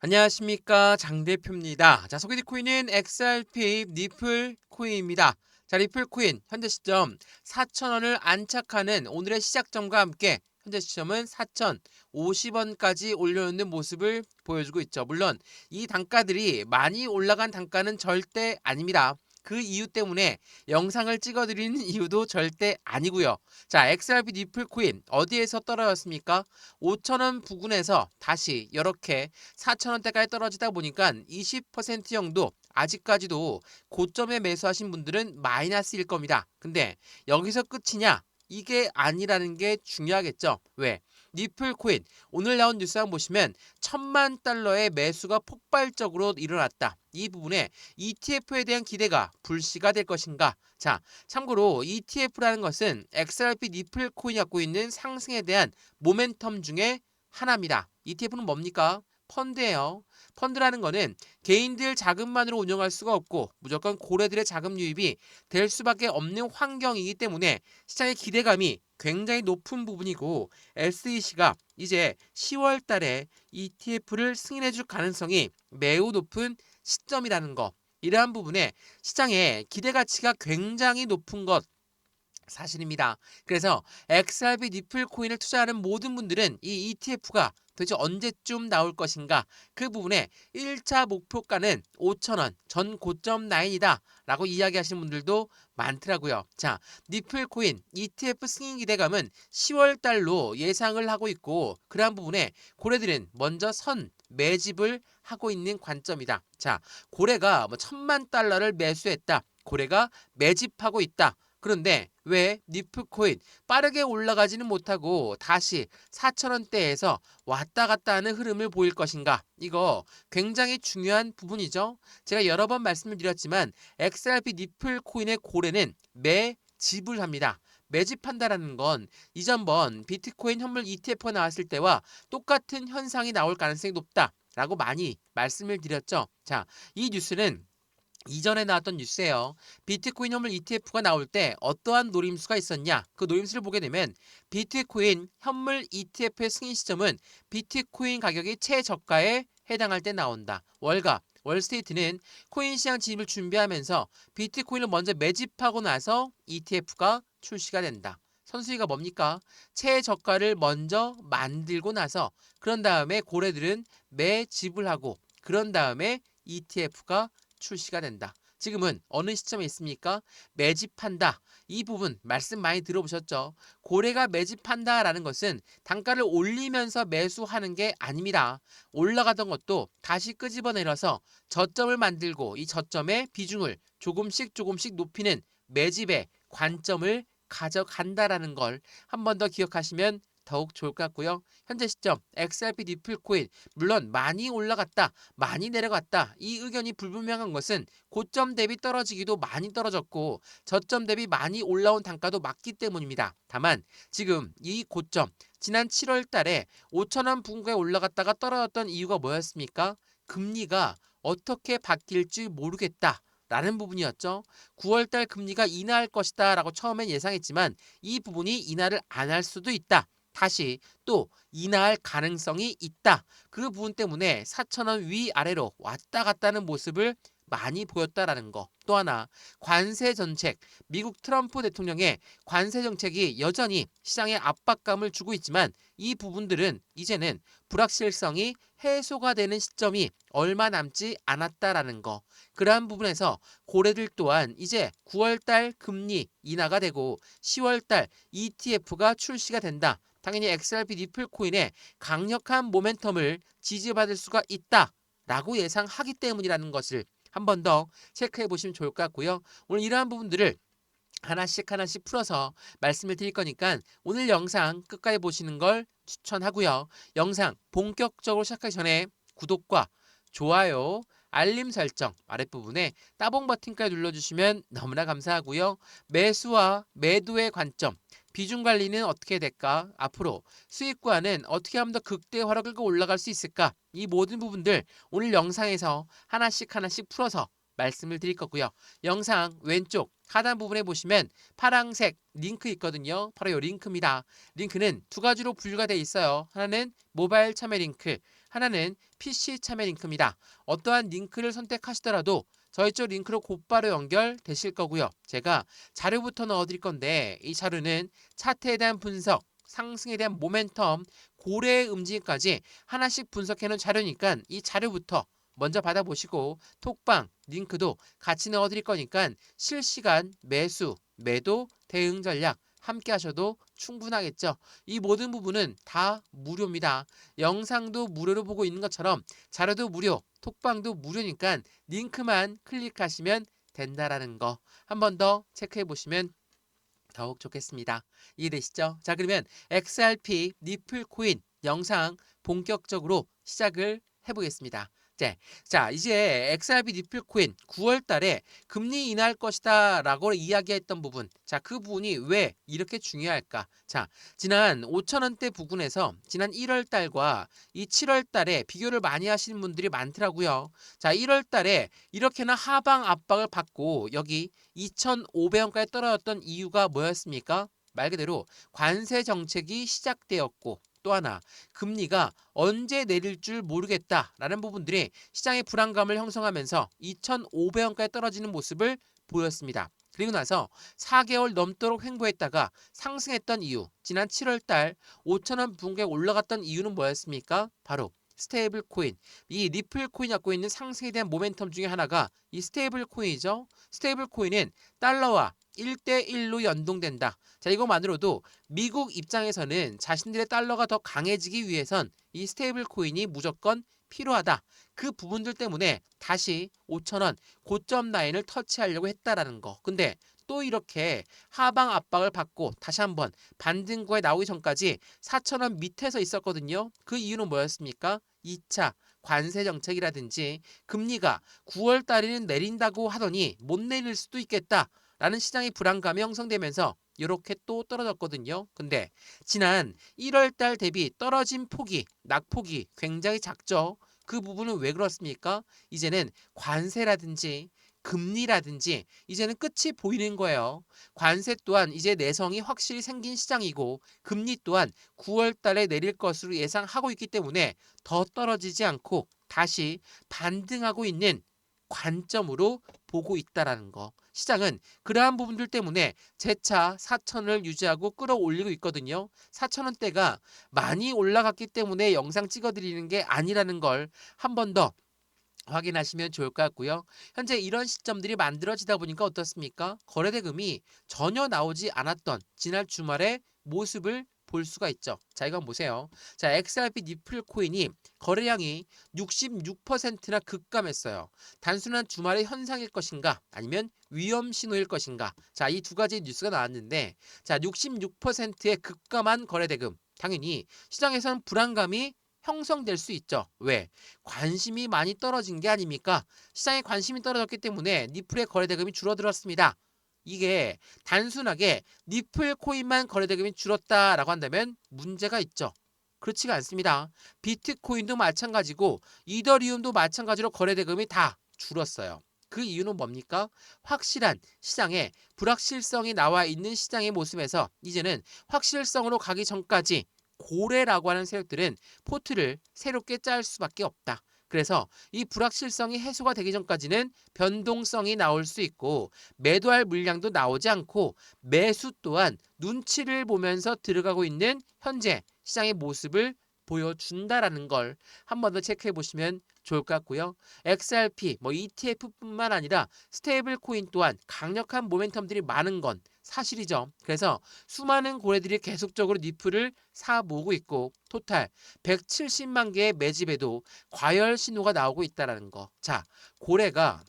안녕하십니까, 장 대표입니다. 자, 소개될 코인은 XRP 리플 코인입니다. 자, 리플 코인 현재 시점 4,000원을 안착하는 오늘의 시작점과 함께 현재 시점은 4,050원까지 올려놓는 모습을 보여주고 있죠. 물론 이 단가들이 많이 올라간 단가는 절대 아닙니다. 그 이유 때문에 영상을 찍어드리는 이유도 절대 아니고요. 자, XRP 리플 코인 어디에서 떨어졌습니까? 5,000원 부근에서 다시 이렇게 4,000원대까지 떨어지다 보니까 20% 정도 아직까지도 고점에 매수하신 분들은 마이너스일 겁니다. 근데 여기서 끝이냐? 이게 아니라는 게 중요하겠죠. 왜? 리플 코인 오늘 나온 뉴스 한번 보시면 1,000만 달러의 매수가 폭발적으로 일어났다. 이 부분에 ETF에 대한 기대가 불씨가 될 것인가? 자, 참고로 ETF라는 것은 XRP 리플 코인이 갖고 있는 상승에 대한 모멘텀 중에 하나입니다. ETF는 뭡니까? 펀드예요. 펀드라는 거는 개인들 자금만으로 운영할 수가 없고 무조건 고래들의 자금 유입이 될 수밖에 없는 환경이기 때문에 시장의 기대감이 굉장히 높은 부분이고 SEC가 이제 10월 달에 ETF를 승인해 줄 가능성이 매우 높은 시점이라는 거. 이러한 부분에 시장의 기대 가치가 굉장히 높은 것 사실입니다. 그래서 XRP 리플 코인을 투자하는 모든 분들은 이 ETF가 도대체 언제쯤 나올 것인가 그 부분에 1차 목표가는 5,000원 전 고점 라인이다 라고 이야기하시는 분들도 많더라고요. 자, 리플 코인 ETF 승인 기대감은 10월 달로 예상을 하고 있고 그러한 부분에 고래들은 먼저 선 매집을 하고 있는 관점이다. 자, 고래가 1,000만 달러를 매수했다. 고래가 매집하고 있다. 그런데 왜 리프코인 빠르게 올라가지는 못하고 다시 4,000원대에서 왔다 갔다 하는 흐름을 보일 것인가? 이거 굉장히 중요한 부분이죠. 제가 여러 번 말씀을 드렸지만 XRP 리플 코인의 고래는 매집을 합니다. 매집한다라는 건 이전번 비트코인 현물 ETF가 나왔을 때와 똑같은 현상이 나올 가능성이 높다라고 많이 말씀을 드렸죠. 자, 이 뉴스는 이전에 나왔던 뉴스예요. 비트코인 현물 ETF가 나올 때 어떠한 노림수가 있었냐? 그 노림수를 보게 되면 비트코인 현물 ETF의 승인 시점은 비트코인 가격이 최저가에 해당할 때 나온다. 월가 월스트리트는 코인 시장 진입을 준비하면서 비트코인을 먼저 매집하고 나서 ETF가 출시가 된다. 선수위가 뭡니까? 최저가를 먼저 만들고 나서 그런 다음에 고래들은 매집을 하고 그런 다음에 ETF가 출시가 된다. 지금은 어느 시점에 있습니까? 매집한다. 이 부분 말씀 많이 들어보셨죠? 고래가 매집한다라는 것은 단가를 올리면서 매수하는 게 아닙니다. 올라가던 것도 다시 끄집어내려서 저점을 만들고 이 저점의 비중을 조금씩 높이는 매집의 관점을 가져간다라는 걸 한 번 더 기억하시면 더욱 좋을 것 같고요. 현재 시점 XRP 리플 코인 물론 많이 올라갔다, 많이 내려갔다 이 의견이 불분명한 것은 고점 대비 떨어지기도 많이 떨어졌고 저점 대비 많이 올라온 단가도 맞기 때문입니다. 다만 지금 이 고점 지난 7월 달에 5,000원 부근에 올라갔다가 떨어졌던 이유가 뭐였습니까? 금리가 어떻게 바뀔지 모르겠다. 라는 부분이었죠. 9월달 금리가 인하할 것이다 라고 처음엔 예상했지만 이 부분이 인하를 안 할 수도 있다. 다시 또 인하할 가능성이 있다. 그 부분 때문에 4,000원 위아래로 왔다 갔다 하는 모습을 많이 보였다라는 거. 또 하나 관세 정책, 미국 트럼프 대통령의 관세 정책이 여전히 시장에 압박감을 주고 있지만 이 부분들은 이제는 불확실성이 해소가 되는 시점이 얼마 남지 않았다라는 거. 그러한 부분에서 고래들 또한 이제 9월달 금리 인하가 되고 10월달 ETF가 출시가 된다. 당연히 XRP 리플 코인의 강력한 모멘텀을 지지받을 수가 있다라고 예상하기 때문이라는 것을 한 번 더 체크해 보시면 좋을 것 같고요. 오늘 이러한 부분들을 하나씩 풀어서 말씀을 드릴 거니까 오늘 영상 끝까지 보시는 걸 추천하고요. 영상 본격적으로 시작하기 전에 구독과 좋아요, 알림 설정 아랫부분에 따봉 버튼까지 눌러주시면 너무나 감사하고요. 매수와 매도의 관점, 비중 관리는 어떻게 될까? 앞으로 수익과는 어떻게 하면 더 극대화로 끌고 올라갈 수 있을까? 이 모든 부분들 오늘 영상에서 하나씩 풀어서 말씀을 드릴 거고요. 영상 왼쪽 하단 부분에 보시면 파란색 링크 있거든요. 바로 이 링크입니다. 링크는 두 가지로 분류가 되어 있어요. 하나는 모바일 참여 링크, 하나는 PC 참여 링크입니다. 어떠한 링크를 선택하시더라도 저희 쪽 링크로 곧바로 연결되실 거고요. 제가 자료부터 넣어드릴 건데 이 자료는 차트에 대한 분석, 상승에 대한 모멘텀, 고래의 움직임까지 하나씩 분석해놓은 자료니까 이 자료부터 먼저 받아보시고 톡방 링크도 같이 넣어드릴 거니까 실시간 매수, 매도, 대응 전략 함께 하셔도 충분하겠죠. 이 모든 부분은 다 무료입니다. 영상도 무료로 보고 있는 것처럼 자료도 무료, 톡방도 무료니까 링크만 클릭하시면 된다라는 거 한 번 더 체크해 보시면 더욱 좋겠습니다. 이해되시죠? 자, 그러면 XRP 니플 코인 영상 본격적으로 시작을 해보겠습니다. 자, 이제 XRP 니플 코인 9월 달에 금리 인하할 것이다 라고 이야기했던 부분. 자, 그 부분이 왜 이렇게 중요할까? 자, 지난 5,000원대 부근에서 지난 1월 달과 이 7월 달에 비교를 많이 하시는 분들이 많더라고요. 자, 1월 달에 이렇게나 하방 압박을 받고 여기 2,500원까지 떨어졌던 이유가 뭐였습니까? 말 그대로 관세 정책이 시작되었고 또 하나 금리가 언제 내릴 줄 모르겠다라는 부분들이 시장의 불안감을 형성하면서 2,500원까지 떨어지는 모습을 보였습니다. 그리고 나서 4개월 넘도록 횡보했다가 상승했던 이유, 지난 7월달 5,000원 부근에 올라갔던 이유는 뭐였습니까? 바로 스테이블 코인, 이 리플 코인이 갖고 있는 상승에 대한 모멘텀 중에 하나가 이 스테이블 코인이죠. 스테이블 코인은 달러와 1대1로 연동된다. 자, 이것만으로도 미국 입장에서는 자신들의 달러가 더 강해지기 위해선 이 스테이블 코인이 무조건 필요하다. 그 부분들 때문에 다시 5,000원 고점 라인을 터치하려고 했다라는 거. 근데 또 이렇게 하방 압박을 받고 다시 한번 반등구에 나오기 전까지 4,000원 밑에서 있었거든요. 그 이유는 뭐였습니까? 2차 관세 정책이라든지 금리가 9월 달에는 내린다고 하더니 못 내릴 수도 있겠다. 라는 시장의 불안감이 형성되면서 이렇게 또 떨어졌거든요. 근데 지난 1월 달 대비 떨어진 폭이, 낙폭이 굉장히 작죠. 그 부분은 왜 그렇습니까? 이제는 관세라든지 금리라든지 이제는 끝이 보이는 거예요. 관세 또한 이제 내성이 확실히 생긴 시장이고 금리 또한 9월 달에 내릴 것으로 예상하고 있기 때문에 더 떨어지지 않고 다시 반등하고 있는 관점으로 보고 있다라는 거. 시장은 그러한 부분들 때문에 재차 4,000을 유지하고 끌어올리고 있거든요. 4,000원대가 많이 올라갔기 때문에 영상 찍어드리는 게 아니라는 걸 한 번 더 확인하시면 좋을 것 같고요. 현재 이런 시점들이 만들어지다 보니까 어떻습니까? 거래대금이 전혀 나오지 않았던 지난 주말의 모습을 볼 수가 있죠. 자, 이건 보세요. 자, XRP 니플 코인이 거래량이 66%나 급감했어요. 단순한 주말의 현상일 것인가? 아니면 위험 신호일 것인가? 자, 이 두 가지 뉴스가 나왔는데, 자, 66%의 급감한 거래대금. 당연히 시장에서는 불안감이 형성될 수 있죠. 왜? 관심이 많이 떨어진 게 아닙니까? 시장에 관심이 떨어졌기 때문에 니플의 거래대금이 줄어들었습니다. 이게 단순하게 니플 코인만 거래대금이 줄었다라고 한다면 문제가 있죠. 그렇지가 않습니다. 비트코인도 마찬가지고 이더리움도 마찬가지로 거래대금이 다 줄었어요. 그 이유는 뭡니까? 확실한 시장에 불확실성이 나와 있는 시장의 모습에서 이제는 확실성으로 가기 전까지 고래라고 하는 세력들은 포트를 새롭게 짤 수밖에 없다. 그래서 이 불확실성이 해소가 되기 전까지는 변동성이 나올 수 있고 매도할 물량도 나오지 않고 매수 또한 눈치를 보면서 들어가고 있는 현재 시장의 모습을 보여준다라는 걸 한 번 더 체크해 보시면 좋을 것 같고요. XRP, ETF뿐만 아니라 스테이블 코인 또한 강력한 모멘텀들이 많은 건 사실이죠. 그래서 수많은 고래들이 계속적으로 니플을 사 모으고 있고 토탈 170만 개의 매집에도 과열 신호가 나오고 있다는 거. 자, 고래가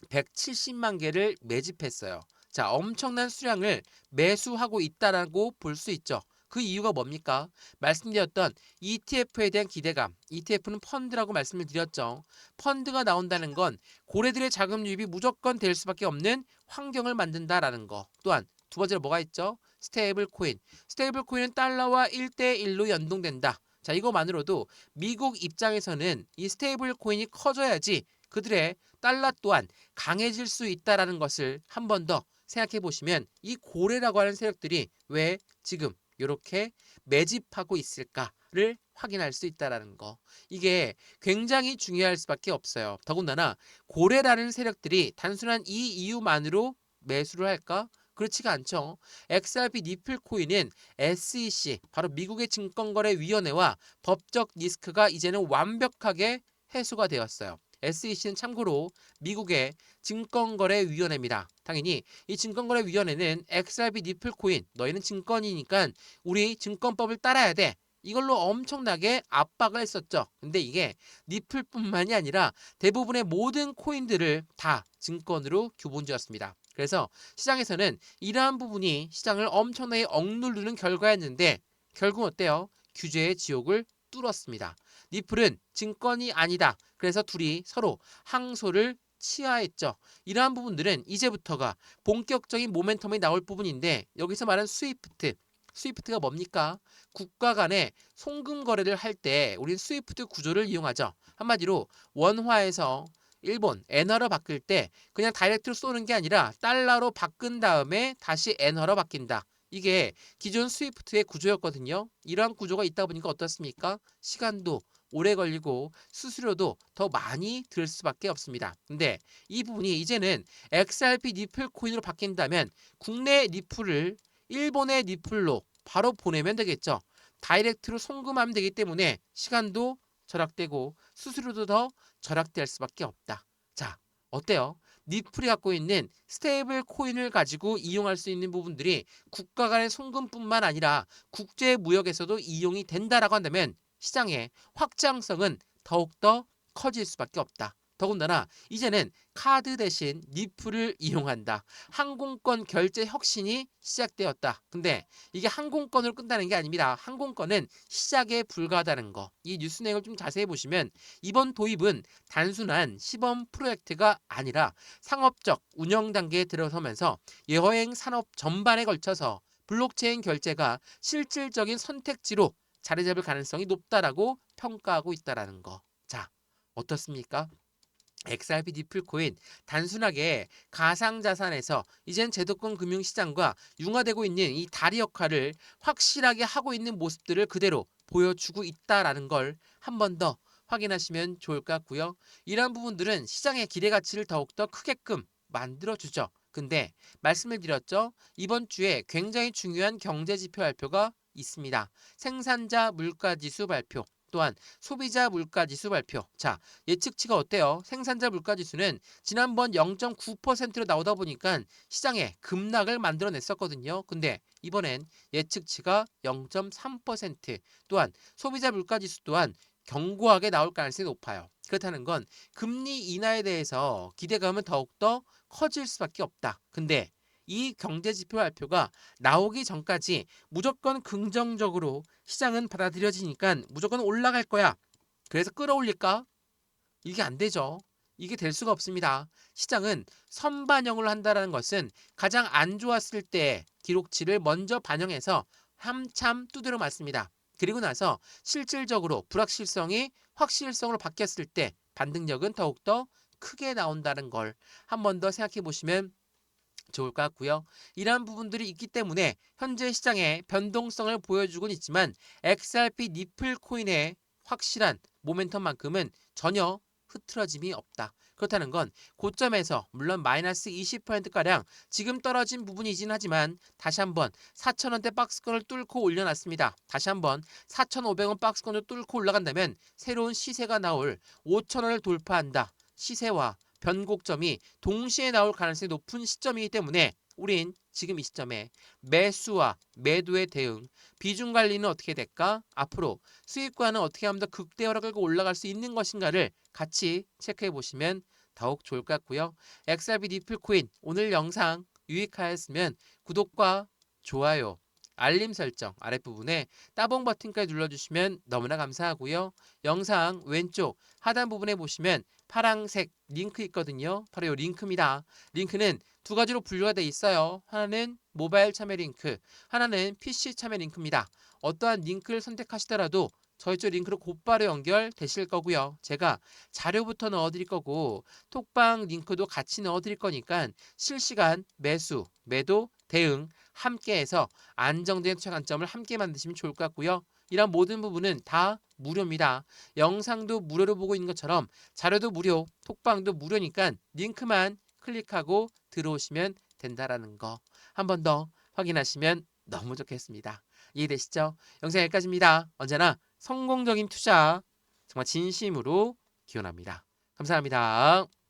170만 개를 매집했어요. 자, 엄청난 수량을 매수하고 있다라고 볼 수 있죠. 그 이유가 뭡니까? 말씀드렸던 ETF에 대한 기대감. ETF는 펀드라고 말씀을 드렸죠. 펀드가 나온다는 건 고래들의 자금 유입이 무조건 될 수밖에 없는 환경을 만든다라는 거. 또한 두 번째로 뭐가 있죠? 스테이블 코인. 스테이블 코인은 달러와 1대1로 연동된다. 자, 이거만으로도 미국 입장에서는 이 스테이블 코인이 커져야지 그들의 달러 또한 강해질 수 있다라는 것을 한 번 더 생각해 보시면 이 고래라고 하는 세력들이 왜 지금 이렇게 매집하고 있을까를 확인할 수 있다라는 거. 이게 굉장히 중요할 수밖에 없어요. 더군다나 고래라는 세력들이 단순한 이 이유만으로 매수를 할까? 그렇지가 않죠. XRP 니플 코인은 SEC, 바로 미국의 증권거래위원회와 법적 리스크가 이제는 완벽하게 해소가 되었어요. SEC는 참고로 미국의 증권거래위원회입니다. 당연히 이 증권거래위원회는 XRP 니플 코인, 너희는 증권이니까 우리 증권법을 따라야 돼. 이걸로 엄청나게 압박을 했었죠. 근데 이게 니플뿐만이 아니라 대부분의 모든 코인들을 다 증권으로 규본지었습니다. 그래서 시장에서는 이러한 부분이 시장을 엄청나게 억누르는 결과였는데 결국 어때요? 규제의 지옥을 뚫었습니다. 니플은 증권이 아니다. 그래서 둘이 서로 항소를 취하했죠. 이러한 부분들은 이제부터가 본격적인 모멘텀이 나올 부분인데 여기서 말하는 스위프트가 뭡니까? 국가 간의 송금 거래를 할 때 우린 스위프트 구조를 이용하죠. 한마디로 원화에서 일본 엔화로 바뀔 때 그냥 다이렉트로 쏘는 게 아니라 달러로 바꾼 다음에 다시 엔화로 바뀐다. 이게 기존 스위프트의 구조였거든요. 이러한 구조가 있다 보니까 어떻습니까? 시간도 오래 걸리고 수수료도 더 많이 들 수밖에 없습니다. 근데 이 부분이 이제는 XRP 니플 코인으로 바뀐다면 국내 니플을 일본의 니플로 바로 보내면 되겠죠. 다이렉트로 송금하면 되기 때문에 시간도 절약되고 수수료도 더 절약될 수밖에 없다. 자, 어때요? 니플이 갖고 있는 스테이블 코인을 가지고 이용할 수 있는 부분들이 국가 간의 송금뿐만 아니라 국제 무역에서도 이용이 된다라고 한다면 시장의 확장성은 더욱더 커질 수밖에 없다. 더군다나 이제는 카드 대신 니플을 이용한다. 항공권 결제 혁신이 시작되었다. 근데 이게 항공권을 끈다는 게 아닙니다. 항공권은 시작에 불과하다는 거. 이 뉴스 내용을 좀 자세히 보시면 이번 도입은 단순한 시범 프로젝트가 아니라 상업적 운영 단계에 들어서면서 여행 산업 전반에 걸쳐서 블록체인 결제가 실질적인 선택지로 자리 잡을 가능성이 높다라고 평가하고 있다라는 거. 자, 어떻습니까? XRP 니플 코인 단순하게 가상자산에서 이젠 제도권 금융시장과 융화되고 있는 이 다리 역할을 확실하게 하고 있는 모습들을 그대로 보여주고 있다라는 걸 한 번 더 확인하시면 좋을 것 같고요. 이러한 부분들은 시장의 기대 가치를 더욱더 크게끔 만들어주죠. 근데 말씀을 드렸죠. 이번 주에 굉장히 중요한 경제지표 발표가 있습니다. 생산자 물가지수 발표. 또한 소비자 물가지수 발표. 자, 예측치가 어때요? 생산자 물가지수는 지난번 0.9%로 나오다 보니까 시장에 급락을 만들어냈었거든요. 근데 이번엔 예측치가 0.3%. 또한 소비자 물가지수 또한 견고하게 나올 가능성이 높아요. 그렇다는 건 금리 인하에 대해서 기대감은 더욱더 커질 수밖에 없다. 근데 이 경제지표 발표가 나오기 전까지 무조건 긍정적으로 시장은 받아들여지니까 무조건 올라갈 거야. 그래서 끌어올릴까? 이게 안 되죠. 이게 될 수가 없습니다. 시장은 선반영을 한다는 것은 가장 안 좋았을 때 기록치를 먼저 반영해서 한참 두드려 맞습니다. 그리고 나서 실질적으로 불확실성이 확실성으로 바뀌었을 때 반등력은 더욱더 크게 나온다는 걸 한 번 더 생각해 보시면 좋을 것 같고요. 이러한 부분들이 있기 때문에 현재 시장의 변동성을 보여주고는 있지만 XRP 니플 코인의 확실한 모멘텀만큼은 전혀 흐트러짐이 없다. 그렇다는 건 고점에서 물론 마이너스 20%가량 지금 떨어진 부분이긴 하지만 다시 한번 4,000원대 박스권을 뚫고 올려놨습니다. 다시 한번 4,500원 박스권을 뚫고 올라간다면 새로운 시세가 나올 5,000원을 돌파한다. 시세와 변곡점이 동시에 나올 가능성이 높은 시점이기 때문에 우린 지금 이 시점에 매수와 매도의 대응, 비중 관리는 어떻게 될까? 앞으로 수익과는 어떻게 하면 더 극대화로 끌고 올라갈 수 있는 것인가를 같이 체크해 보시면 더욱 좋을 것 같고요. XRP 니플 코인 오늘 영상 유익하였으면 구독과 좋아요, 알림 설정 아랫부분에 따봉 버튼까지 눌러주시면 너무나 감사하고요. 영상 왼쪽 하단 부분에 보시면 파란색 링크 있거든요. 바로 이 링크입니다. 링크는 두 가지로 분류가 되어 있어요. 하나는 모바일 참여 링크, 하나는 PC 참여 링크입니다. 어떠한 링크를 선택하시더라도 저희 쪽 링크로 곧바로 연결되실 거고요. 제가 자료부터 넣어드릴 거고 톡방 링크도 같이 넣어드릴 거니까 실시간 매수, 매도, 대응 함께해서 안정된 투자 관점을 함께 만드시면 좋을 것 같고요. 이런 모든 부분은 다 무료입니다. 영상도 무료로 보고 있는 것처럼 자료도 무료, 톡방도 무료니까 링크만 클릭하고 들어오시면 된다라는 거 한 번 더 확인하시면 너무 좋겠습니다. 이해되시죠? 영상 여기까지입니다. 언제나 성공적인 투자 정말 진심으로 기원합니다. 감사합니다.